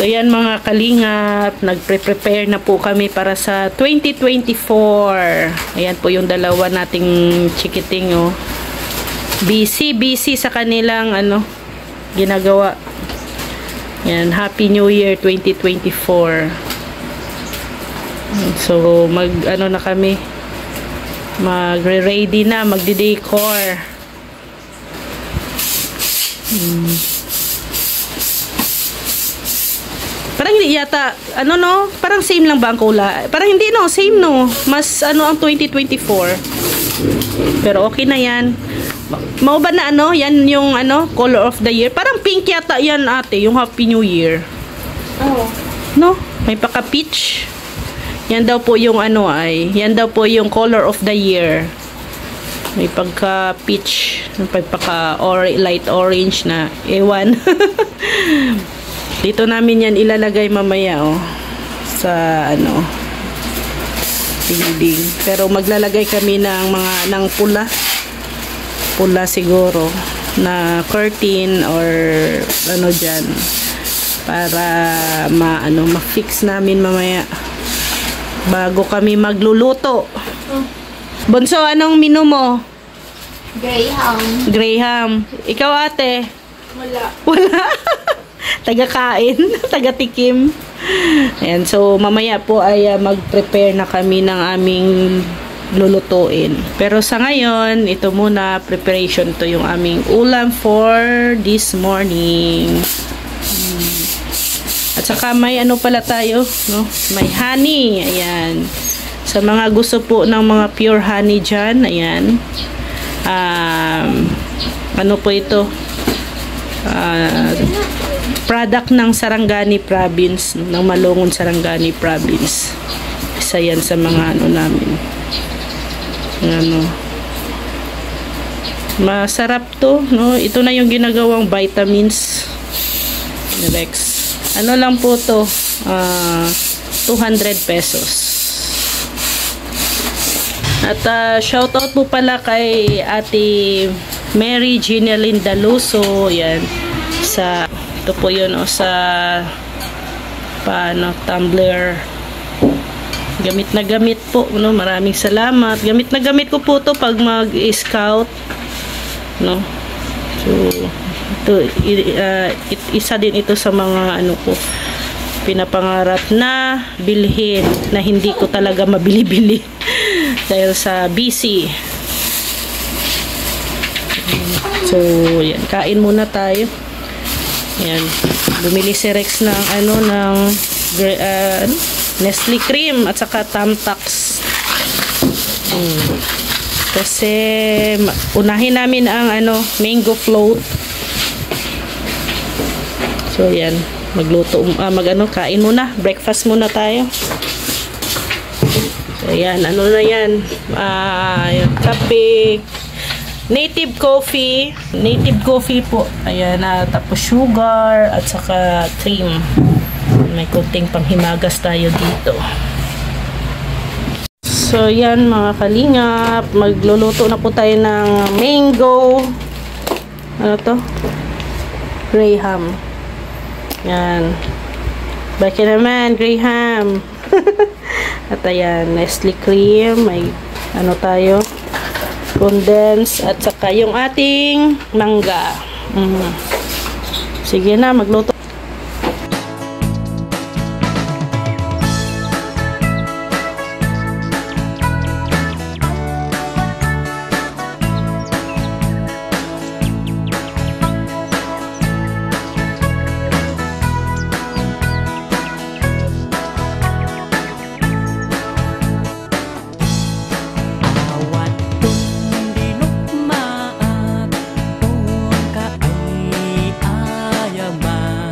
So yan mga kalingap, nagpre-prepare na po kami para sa 2024. Ayan po yung dalawa nating chikiting, oh. Busy sa kanilang ginagawa. Yan, Happy New Year 2024. So na kami, magre-ready na, magde-decor. Parang hindi yata, parang same lang ba ang kulay? Parang hindi, same mas ang 2024. Pero okay na yan. Mau ba na yan yung color of the year? Parang pink yata yan ate, yung Happy New Year. Oh. No? May paka-peach. Yan daw po yung yan daw po yung color of the year. May pagka-peach, may pagka-light orange na ewan. Dito namin yan ilalagay mamaya, sa building. Pero maglalagay kami ng pula siguro na curtain or dyan para ma-fix namin mamaya bago kami magluluto. Bunso, anong menu mo? Graham. Ikaw ate? Wala. Taga-kain, taga-tikim. Ayan, so mamaya po ay mag-prepare na kami ng aming lulutuin. Pero sa ngayon, ito muna, preparation to yung aming ulam for this morning. At saka may pala tayo, may honey. Ayan. Sa mga gusto po ng mga pure honey dyan, ayan. Po ito? Product ng Sarangani Province, ng Malongon Sarangani Province. Isa yan sa mga namin. Masarap to, ito na yung ginagawang vitamins. Rex. Lang po to, 200 pesos. At shoutout po pala kay Ate Mary Ginelyn Daluso. Yan. Ito po yun, sa tumbler. Gamit na gamit po, maraming salamat. Gamit na gamit ko po to pag mag-scout, So isa din ito sa mga ko pinapangarap na bilhin na hindi ko talaga mabili-bili dahil sa busy. So yan, kain muna tayo. Yan, bumili si Rex ng Nestle cream at saka Tamtax. Kasi unahin namin ang mango float. So yan, kain muna, breakfast muna tayo. So yan, na yan, kape, native coffee po, ayan, tapos sugar at saka cream. May kunting panghimagas tayo dito. So yan mga kalingap, magluluto na po tayo ng mango Graham. Yan, baki naman Graham. At ayan, Nestle cream, may tayo, condense at saka yung ating mangga. Sige na, magluto. Yaman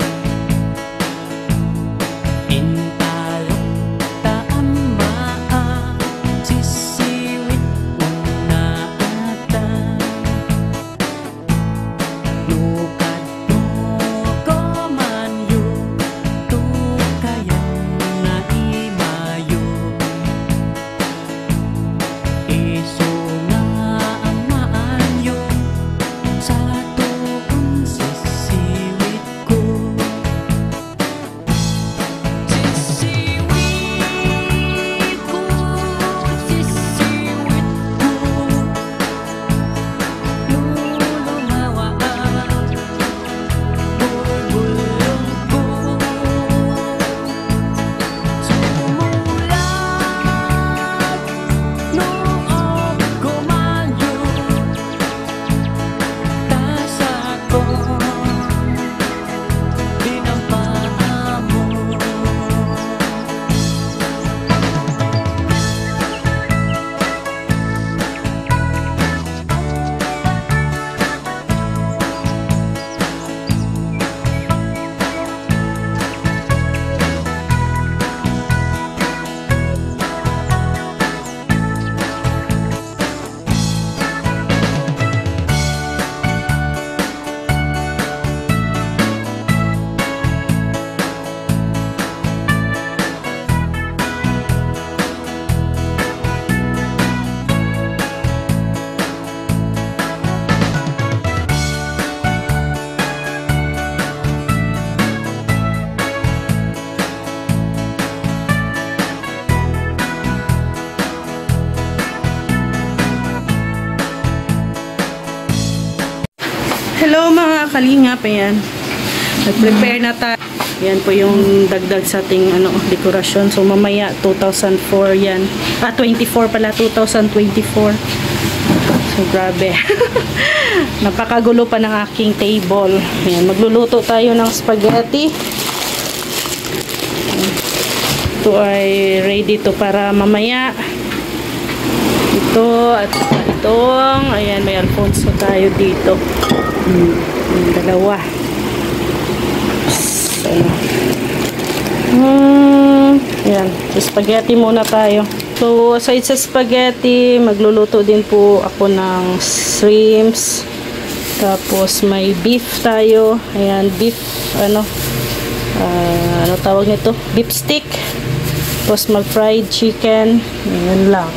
kalingap, ayan. Nag-prepare na tayo. Yan po yung dagdag sa ating dekorasyon. So mamaya 2004 yan. 24 pala, 2024. So grabe. Napakagulo pa ng aking table. Ayan, magluluto tayo ng spaghetti. Ito ay ready to para mamaya. Ito at itong, ayan, may Alfonso tayo dito. Yung dalawa. Ayan, so spaghetti muna tayo. So aside sa spaghetti, magluluto din po ako ng shrimps. Tapos may beef tayo. Ayan, beef, ano tawag nito? Beef stick. Tapos mag-fried chicken. Ayan lang.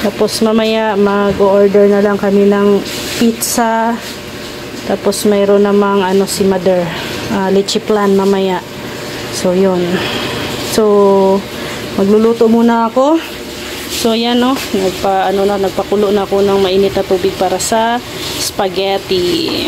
Tapos mamaya mag-order na lang kami ng pizza. Tapos mayroon namang si mother, leche plan mamaya. So yun. So magluluto muna ako. So yan nagpakulo na ako ng mainit na tubig para sa spaghetti.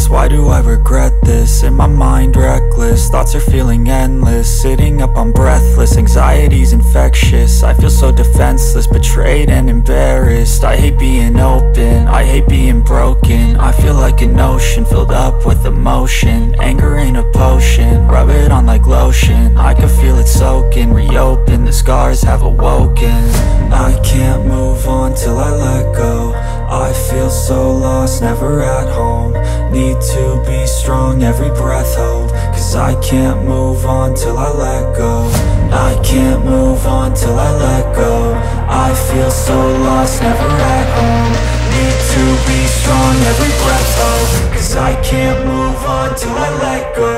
Why do I regret this? In my mind reckless, thoughts are feeling endless. Sitting up, I'm breathless, anxiety's infectious. I feel so defenseless, betrayed and embarrassed. I hate being open, I hate being broken. I feel like an ocean filled up with emotion. Anger ain't a potion, rub it on like lotion. I can feel it soaking, reopen, the scars have awoken. I can't move on till I let go. I feel so lost, never at home. Need to be strong, every breath hold. Cause I can't move on till I let go. I can't move on till I let go. I feel so lost, never at home. Need to be strong, every breath hold. Cause I can't move on till I let go.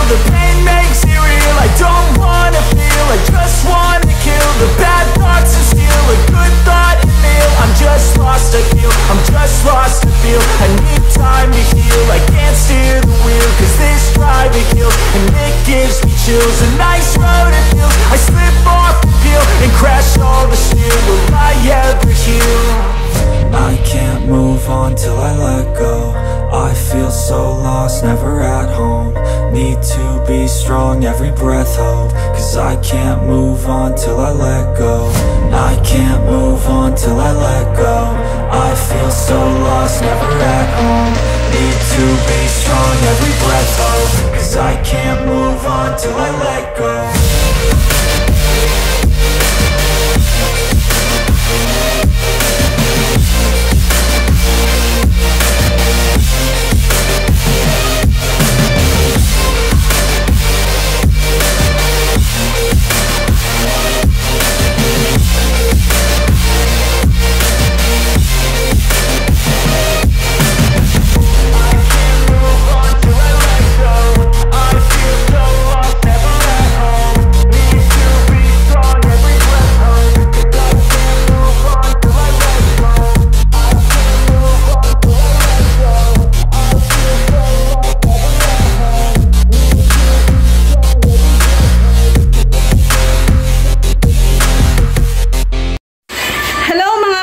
The pain makes it real, I don't wanna feel, I just wanna kill the bad thoughts and steal a good thought and meal. I'm just lost, I feel, I'm just lost to feel. I need time to heal, I can't steer the wheel. Cause this drive it kills, and it gives me chills. A nice road it feels, I slip off the peel and crash all the steel. Will I ever heal? I can't move on till I let go. I feel so lost, never at home. Need to be strong, every breath hold. Cause I can't move on till I let go. I can't move on till I let go. I feel so lost, never at home. Need to be strong, every breath hold. Cause I can't move on till I let go.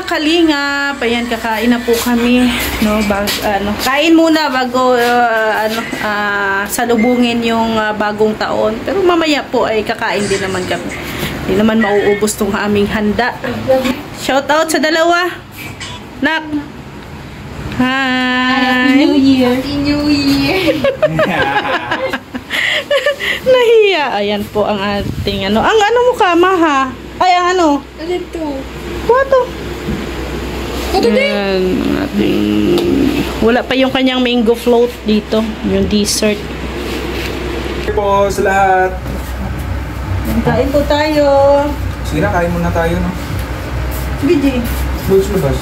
Kalingap, ayan, kakain na po kami, no, kain muna bago salubungin yung bagong taon, pero mamaya po ay kakain din naman kami, hindi naman mauubos tong aming handa. Shout out sa dalawa, nak. Hi, Happy New Year. Happy New Year. Nahiya. Ayan po ang ating ang mo ka, maha, ay ang ano to, wato. Yan, wala pa yung kanyang mango float dito, yung dessert. Okay po sa lahat. Kain po tayo. Sige na, kain muna tayo, no? Sige, Labas.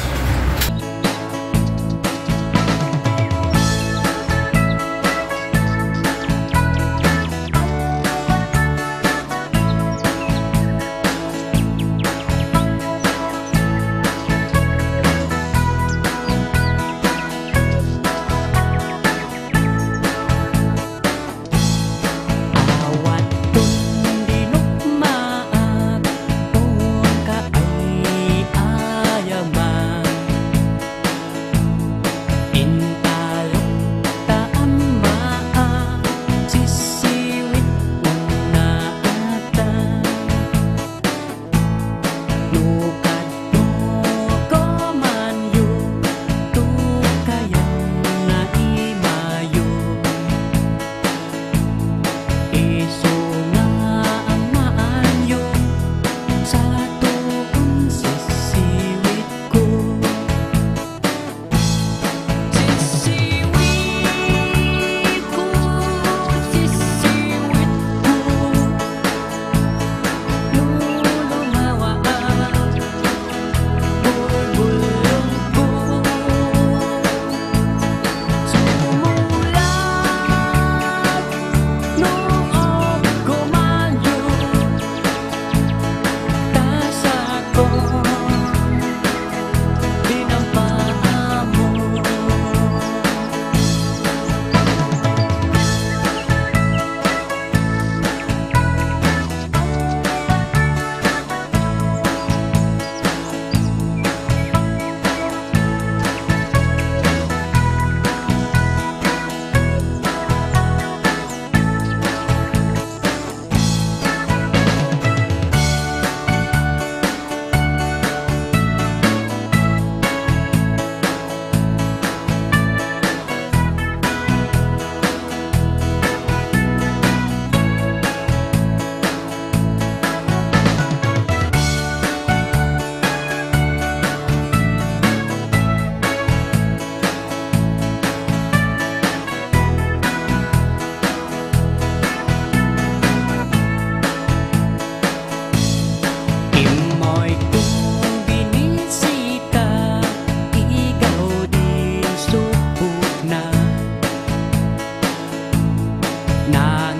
na